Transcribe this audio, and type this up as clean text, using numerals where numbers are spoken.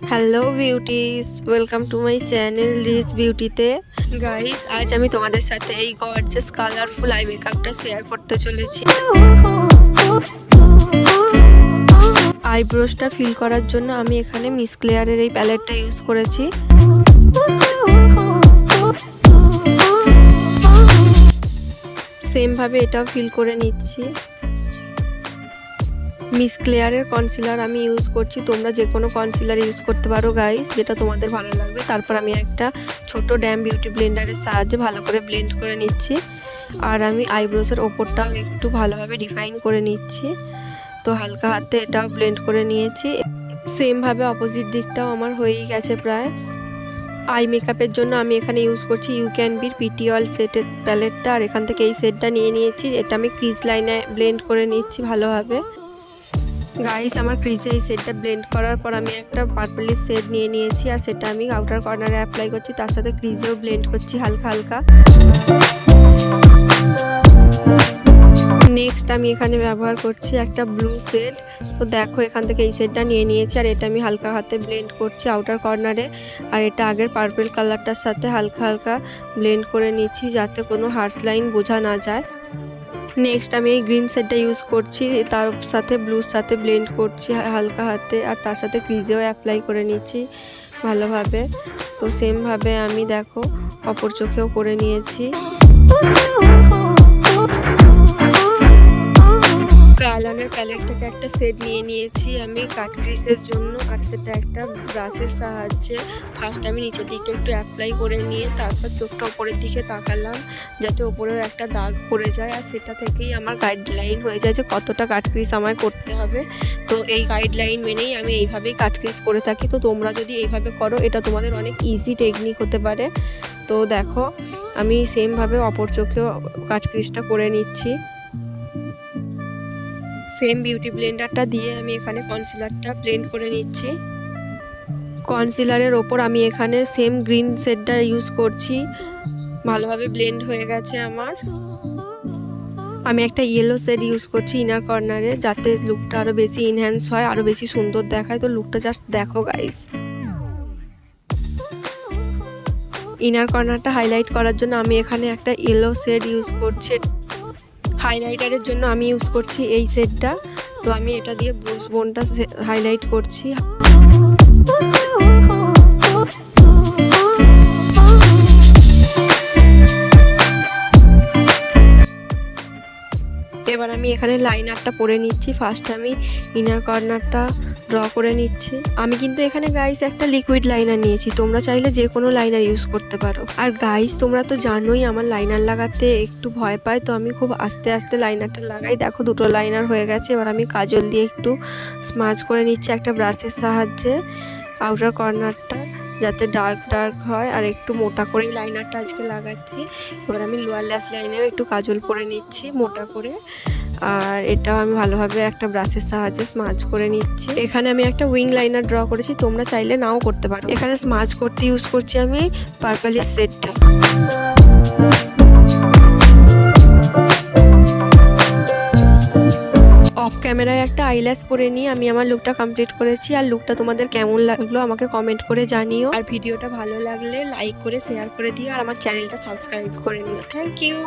Hello beauties, welcome to my channel rich বিউটিতে। Guys, আজ আমি তোমাদের সাথে এই গর্জিয়াস কালারফুল আই মেকআপটা শেয়ার করতে চলেছি। আইব্রোসটা ফিল করার জন্য আমি এখানে মিস ক্লেয়ারের এই প্যালেটটা ইউজ করেছি। সেম ভাবে এটাও ফিল করে নিচ্ছি। মিস ক্লেয়ারের কনসিলার আমি ইউজ করছি, তোমরা যে কোনো কনসিলার ইউজ করতে পারো গাইস, যেটা তোমাদের ভালো লাগবে। তারপর আমি একটা ছোট ড্যাম বিউটি ব্লেন্ডারের সাহায্যে ভালো করে ব্লেন্ড করে নিচ্ছি। আর আমি আইব্রোসের ওপরটাও একটু ভালোভাবে ডিফাইন করে নিচ্ছি। তো হালকা হাতে এটাও ব্লেন্ড করে নিয়েছি। সেমভাবে অপোজিট দিকটাও আমার হয়েই গেছে প্রায়। আই মেকআপের জন্য আমি এখানে ইউজ করছি ইউ ক্যান বির পিটি অয়েল সেটের প্যালেটটা। আর এখান থেকে এই সেটটা নিয়ে নিয়েছি। এটা আমি ক্রিজ লাইনে ব্লেন্ড করে নিচ্ছি ভালোভাবে। গাইস, আমার ক্রিজে এই সেটটা ব্লেন্ড করার পর আমি একটা পার্পলিশ শেড নিয়ে নিয়েছি, আর সেটা আমি আউটার কর্নারে অ্যাপ্লাই করছি। তার সাথে ক্রিজেও ব্লেন্ড করছি হালকা হালকা। নেক্সট আমি এখানে ব্যবহার করছি একটা ব্লু শেড। তো দেখো, এখান থেকে এই শেডটা নিয়ে নিয়েছি, আর এটা আমি হালকা হাতে ব্লেন্ড করছি আউটার কর্নারে। আর এটা আগের পার্পল কালারটার সাথে হালকা হালকা ব্লেন্ড করে নিচ্ছি, যাতে কোনো হার্শ লাইন বোঝা না যায়। নেক্সট আমি এই গ্রিন শেডটা ইউজ করছি, তার সাথে ব্লুর সাথে ব্লেন্ড করছি হালকা হাতে, আর তার সাথে ক্রিজেও অ্যাপ্লাই করে নিচ্ছি ভালোভাবে। তো সেমভাবে আমি দেখো অপর চোখেও করে নিয়েছি। আইলাইনার প্যালেট থেকে একটা শেড নিয়ে নিয়েছি আমি কাট ক্রিসের জন্য, আর সেটা একটা ব্রাশের সাহায্যে ফার্স্ট আমি নিচের দিকটা একটু অ্যাপ্লাই করে নিয়ে তারপর চোখটা ওপরের দিকে তাকালাম, যাতে ওপরেও একটা দাগ পড়ে যায়। আর সেটা থেকেই আমার গাইডলাইন হয়ে যায় যে কতটা কাট ক্রিস আমায় করতে হবে। তো এই গাইডলাইন মেনেই আমি এইভাবেই কাট ক্রিস করে থাকি। তো তোমরা যদি এইভাবে করো, এটা তোমাদের অনেক ইজি টেকনিক হতে পারে। তো দেখো, আমি সেমভাবে অপর চোখেও কাট ক্রিসটা করে নিচ্ছি। সেম বিউটি ব্লেন্ডারটা দিয়ে আমি এখানে কনসিলারটা ব্লেন্ড করে নিচ্ছি। কনসিলারের ওপর আমি এখানে সেম গ্রিন শেডটা ইউজ করছি। ভালোভাবে ব্লেন্ড হয়ে গেছে আমার। আমি একটা ইয়েলো শেড ইউজ করছি ইনার কর্নারে, যাতে লুকটা আরও বেশি ইনহ্যান্স হয়, আরও বেশি সুন্দর দেখায়। তো লুকটা জাস্ট দেখো গাইস। ইনার কর্নারটা হাইলাইট করার জন্য আমি এখানে একটা ইয়েলো শেড ইউজ করছি। হাইলাইটারের জন্য আমি ইউজ করছি এই শেডটা। তো আমি এটা দিয়ে ব্রুশ বোনটা হাইলাইট করছি। এবার আমি এখানে লাইনারটা পরে নিচ্ছি। ফার্স্ট আমি ইনার কর্নারটা ড্র করে নিচ্ছি। আমি কিন্তু এখানে গাইস একটা লিকুইড লাইনার নিয়েছি, তোমরা চাইলে যে কোনো লাইনার ইউজ করতে পারো। আর গাইস, তোমরা তো জানোই আমার লাইনার লাগাতে একটু ভয় পাই, তো আমি খুব আস্তে আস্তে লাইনারটা লাগাই। দেখো, দুটো লাইনার হয়ে গেছে। এবার আমি কাজল দিয়ে একটু স্মাজ করে নিচ্ছি একটা ব্রাশের সাহায্যে আউটার কর্নারটা, যাতে ডার্ক ডার্ক হয়। আর একটু মোটা করেই লাইনারটা আজকে লাগাচ্ছি। এবার আমি লোয়ার ল্যাশ লাইনেও একটু কাজল করে নিচ্ছি মোটা করে। আর এটাও আমি ভালোভাবে একটা ব্রাশের সাহায্যে স্মাজ করে নিচ্ছি। এখানে আমি একটা উইং লাইনার ড্র করেছি, তোমরা চাইলে নাও করতে পারো। এখানে স্মাজ করতে ইউজ করছি আমি পার্পলিশ শেডটা। অফ ক্যামেরায় একটা আইল্যাশ পরে নিয়ে আমি আমার লুকটা কমপ্লিট করেছি। আর লুকটা তোমাদের কেমন লাগলো আমাকে কমেন্ট করে জানিও। আর ভিডিওটা ভালো লাগলে লাইক করে শেয়ার করে দিও, আর আমার চ্যানেলটা সাবস্ক্রাইব করে নিও। Thank you.